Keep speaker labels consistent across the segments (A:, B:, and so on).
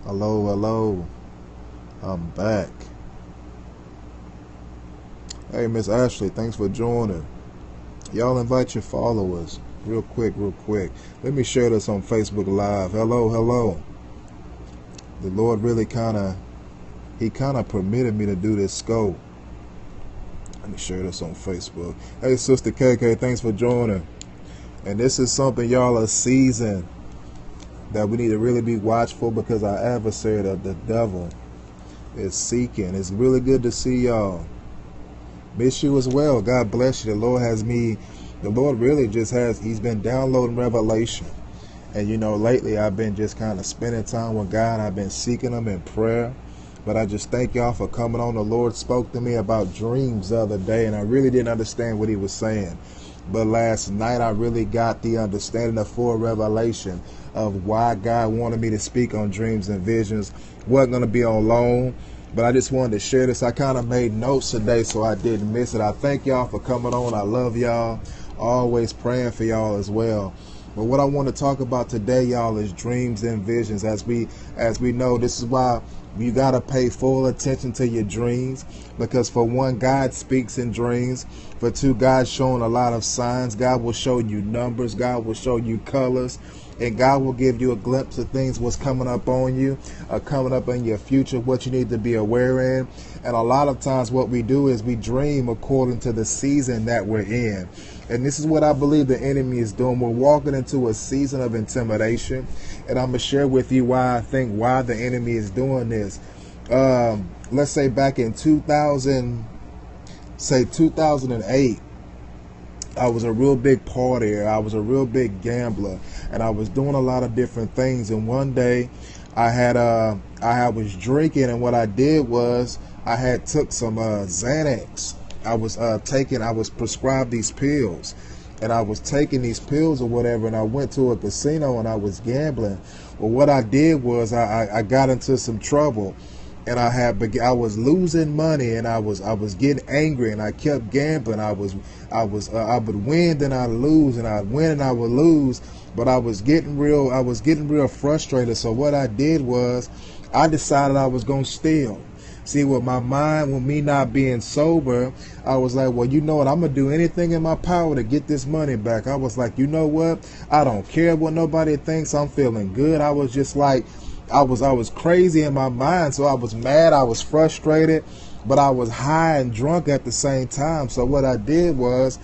A: Hello, hello. I'm back. Hey, Miss Ashley, thanks for joining. Y'all invite your followers. Real quick, real quick. Let me share this on Facebook Live. Hello, hello. The Lord really He kind of permitted me to do this scope. Let me share this on Facebook. Hey, Sister KK, thanks for joining. And this is something, y'all, a season that we need to really be watchful because our adversary, the devil, is seeking. It's really good to see y'all. Miss you as well. God bless you. The Lord really just He's been downloading revelation. And lately I've been just kind of spending time with God. I've been seeking Him in prayer. But I just thank y'all for coming on. The Lord spoke to me about dreams the other day, and I really didn't understand what He was saying. But last night I really got the understanding of full revelation of why God wanted me to speak on dreams and visions. Wasn't going to be on long, but I just wanted to share this. I kind of made notes today so I didn't miss it. I thank y'all for coming on. I love y'all. Always praying for y'all as well. But what I want to talk about today, y'all, is dreams and visions. As we know, this is why you got to pay full attention to your dreams, because for one, God speaks in dreams. For two, God's showing a lot of signs. God will show you numbers. God will show you colors. And God will give you a glimpse of things, what's coming up on you, coming up in your future, what you need to be aware in. And a lot of times what we do is we dream according to the season that we're in. And this is what I believe the enemy is doing. We're walking into a season of intimidation. And I'm going to share with you why the enemy is doing this. Let's say back in 2008, I was a real big partier. I was a real big gambler, and I was doing a lot of different things. And one day I was drinking, and what I did was I had took some Xanax. I was prescribed these pills, and I was taking these pills or whatever, and I went to a casino and I was gambling. Well, what I did was I got into some trouble, and I was losing money, and I was getting angry, and I kept gambling. I would win, then I'd lose, and I'd win and I would lose, but I was getting real frustrated. So what I did was I decided I was gonna steal. See, with my mind, with me not being sober, I was like, well, you know what? I'm going to do anything in my power to get this money back. I was like, you know what? I don't care what nobody thinks. I'm feeling good. I was just like, I was crazy in my mind. So I was mad. I was frustrated, but I was high and drunk at the same time. So what I did was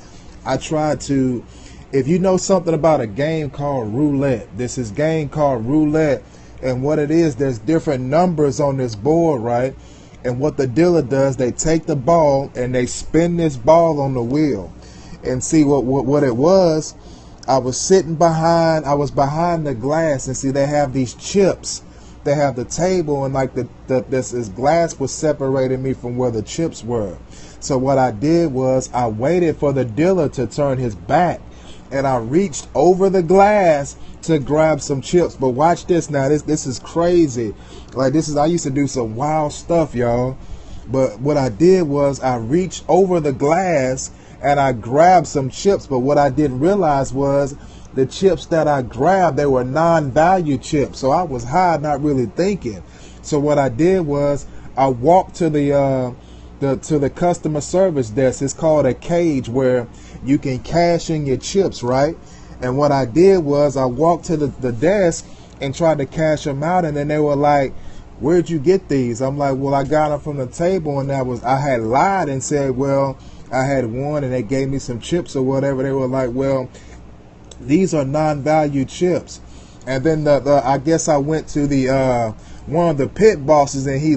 A: I tried to, if you know something about a game called roulette, this is game called roulette. And what it is, there's different numbers on this board, right? And what the dealer does, they take the ball and they spin this ball on the wheel. And see what it was, I was behind the glass, and see, they have these chips. They have the table, and like this glass was separating me from where the chips were. So what I did was I waited for the dealer to turn his back, and I reached over the glass to grab some chips. But watch this now. This is crazy. Like, I used to do some wild stuff, y'all. But what I did was I reached over the glass and I grabbed some chips. But what I didn't realize was the chips that I grabbed, they were non-value chips. So I was high, not really thinking. So what I did was I walked to the customer service desk. It's called a cage, where you can cash in your chips, right? And what I did was I walked to the desk and tried to cash them out, and then they were like, where'd you get these? I'm like, well, I got them from the table, and I had lied and said, well, I had won and they gave me some chips or whatever. They were like, well, these are non-value chips. And then I guess I went to the one of the pit bosses, and he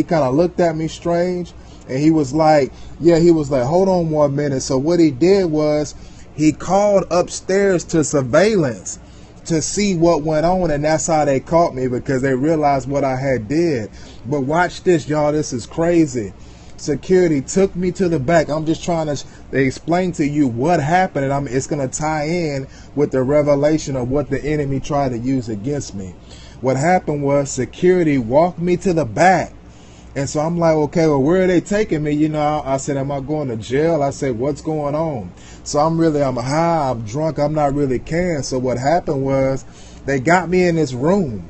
A: kind of looked at me strange, and he was like, hold on 1 minute. So what he did was he called upstairs to surveillance to see what went on, and that's how they caught me, because they realized what I had did. But watch this, y'all. This is crazy. Security took me to the back. I'm just trying to explain to you what happened, and it's going to tie in with the revelation of what the enemy tried to use against me. What happened was security walked me to the back. And so I'm like, okay, well, where are they taking me? I said, am I going to jail? I said, what's going on? So I'm high, I'm drunk, I'm not really caring. So what happened was they got me in this room.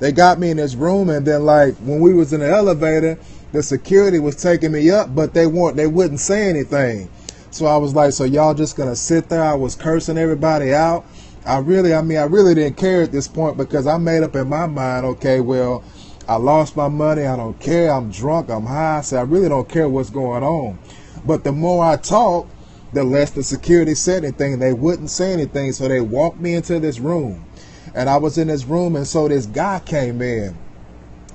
A: They got me in this room, and then like when we was in the elevator, the security was taking me up, but they wouldn't say anything. So I was like, so y'all just gonna sit there? I was cursing everybody out. I really didn't care at this point, because I made up in my mind, okay, well, I lost my money. I don't care. I'm drunk. I'm high. So I really don't care what's going on. But the more I talked, the less the security said anything. They wouldn't say anything. So they walked me into this room, and I was in this room. And so this guy came in.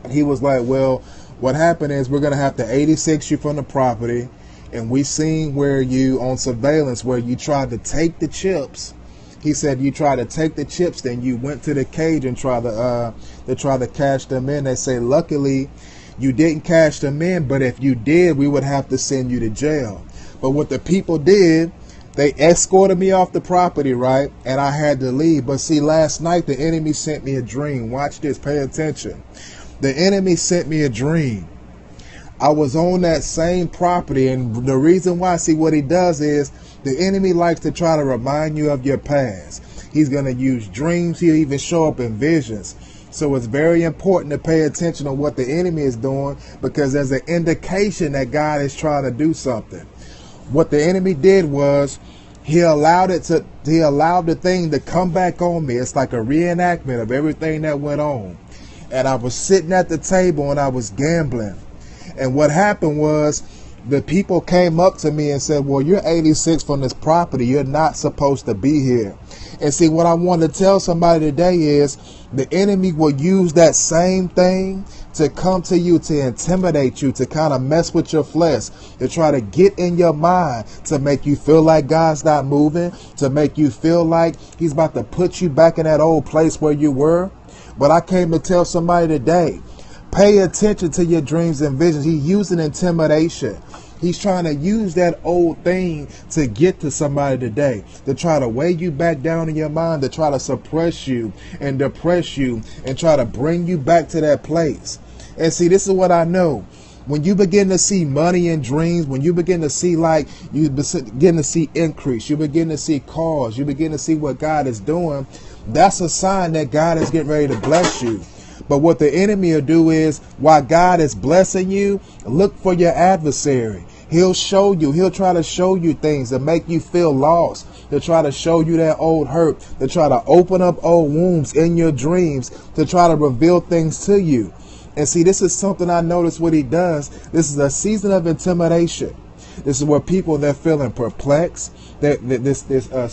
A: He was like, well, what happened is we're going to have to 86 you from the property. And we seen where you on surveillance, where you tried to take the chips. He said you tried to take the chips, then you went to the cage and tried to cash them in. They say, luckily, you didn't cash them in, but if you did, we would have to send you to jail. But what the people did, they escorted me off the property, right? And I had to leave. But see, last night, the enemy sent me a dream. Watch this. Pay attention. The enemy sent me a dream. I was on that same property, and the reason why, see, what he does is the enemy likes to try to remind you of your past. He's going to use dreams. He'll even show up in visions. So it's very important to pay attention to what the enemy is doing, because there's an indication that God is trying to do something. What the enemy did was he allowed the thing to come back on me. It's like a reenactment of everything that went on. And I was sitting at the table and I was gambling. And what happened was the people came up to me and said, well, you're 86 from this property. You're not supposed to be here. And see, what I want to tell somebody today is the enemy will use that same thing to come to you, to intimidate you, to kind of mess with your flesh, to try to get in your mind, to make you feel like God's not moving, to make you feel like he's about to put you back in that old place where you were. But I came to tell somebody today, pay attention to your dreams and visions. He's using intimidation. He's trying to use that old thing to get to somebody today, to try to weigh you back down in your mind, to try to suppress you and depress you and try to bring you back to that place. And see, this is what I know. When you begin to see money in dreams, when you begin to see you begin to see increase, you begin to see cause, you begin to see what God is doing, that's a sign that God is getting ready to bless you. But what the enemy will do is, while God is blessing you, look for your adversary. He'll show you, he'll try to show you things that make you feel lost, to try to show you that old hurt, to try to open up old wounds in your dreams, to try to reveal things to you. And see, this is something I noticed what he does. This is a season of intimidation. This is where people, they're feeling perplexed. This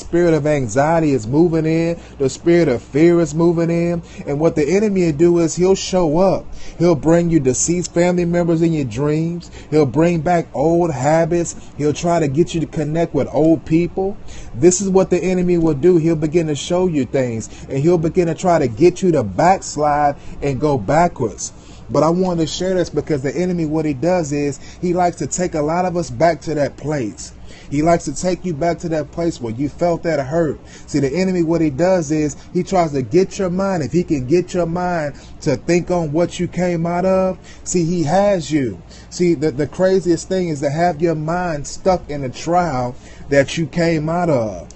A: spirit of anxiety is moving in. The spirit of fear is moving in. And what the enemy will do is he'll show up. He'll bring you deceased family members in your dreams. He'll bring back old habits. He'll try to get you to connect with old people. This is what the enemy will do. He'll begin to show you things, and he'll begin to try to get you to backslide and go backwards. But I wanted to share this because the enemy, what he does is he likes to take a lot of us back to that place. He likes to take you back to that place where you felt that hurt. See, the enemy, what he does is he tries to get your mind. If he can get your mind to think on what you came out of, see, he has you. See, the craziest thing is to have your mind stuck in a trial that you came out of.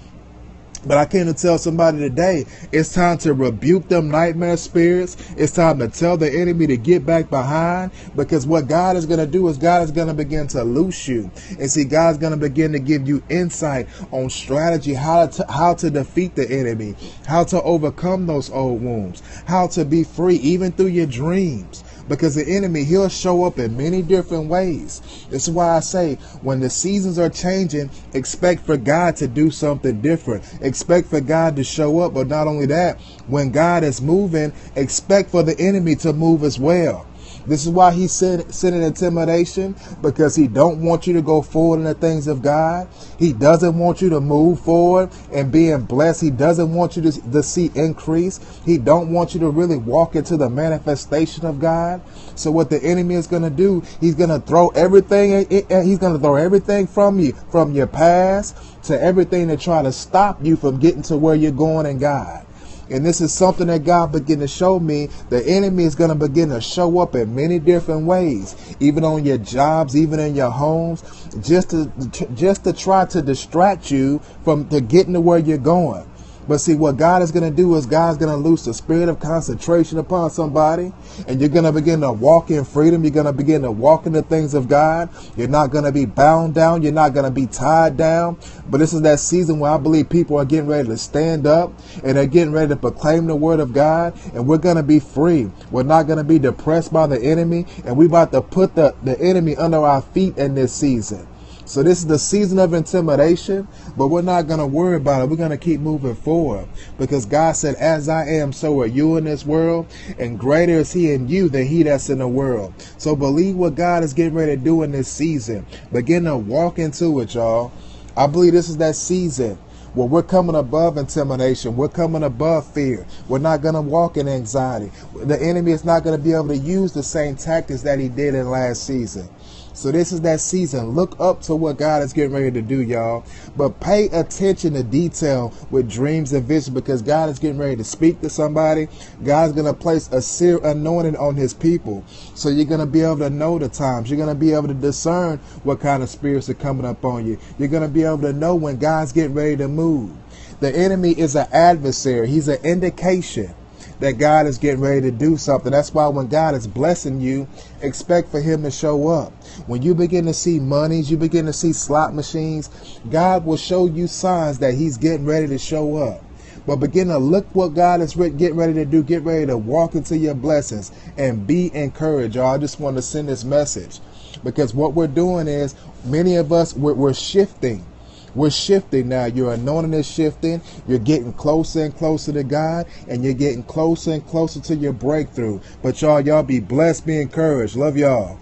A: But I came to tell somebody today, it's time to rebuke them nightmare spirits. It's time to tell the enemy to get back behind, because what God is going to do is God is going to begin to loose you. And see, God's going to begin to give you insight on strategy, how to defeat the enemy, how to overcome those old wounds, how to be free even through your dreams. Because the enemy, he'll show up in many different ways. This is why I say, when the seasons are changing, expect for God to do something different. Expect for God to show up. But not only that, when God is moving, expect for the enemy to move as well. This is why he's sending intimidation, because he don't want you to go forward in the things of God. He doesn't want you to move forward and being blessed. He doesn't want you to see increase. He don't want you to really walk into the manifestation of God. So what the enemy is going to do, he's going to throw everything. He's going to throw everything from you, from your past to everything to try to stop you from getting to where you're going in God. And this is something that God began to show me. The enemy is going to begin to show up in many different ways, even on your jobs, even in your homes, just to try to distract you from getting to where you're going. But see, what God is going to do is God's going to loose the spirit of concentration upon somebody, and you're going to begin to walk in freedom. You're going to begin to walk in the things of God. You're not going to be bound down. You're not going to be tied down. But this is that season where I believe people are getting ready to stand up, and they're getting ready to proclaim the word of God, and we're going to be free. We're not going to be depressed by the enemy, and we're about to put the enemy under our feet in this season. So this is the season of intimidation, but we're not going to worry about it. We're going to keep moving forward, because God said, as I am, so are you in this world, and greater is he in you than he that's in the world. So believe what God is getting ready to do in this season. Begin to walk into it, y'all. I believe this is that season where we're coming above intimidation. We're coming above fear. We're not going to walk in anxiety. The enemy is not going to be able to use the same tactics that he did in last season. So this is that season. Look up to what God is getting ready to do, y'all. But pay attention to detail with dreams and vision, because God is getting ready to speak to somebody. God's going to place a seer anointing on his people. So you're going to be able to know the times. You're going to be able to discern what kind of spirits are coming up on you. You're going to be able to know when God's getting ready to move. The enemy is an adversary. He's an indication that God is getting ready to do something. That's why when God is blessing you, expect for him to show up. When you begin to see monies, you begin to see slot machines, God will show you signs that he's getting ready to show up. But begin to look what God is getting ready to do. Get ready to walk into your blessings and be encouraged. Y'all, I just want to send this message, because what we're doing is, many of us, we're shifting. We're shifting now. Your anointing is shifting. You're getting closer and closer to God, and you're getting closer and closer to your breakthrough. But y'all be blessed, be encouraged. Love y'all.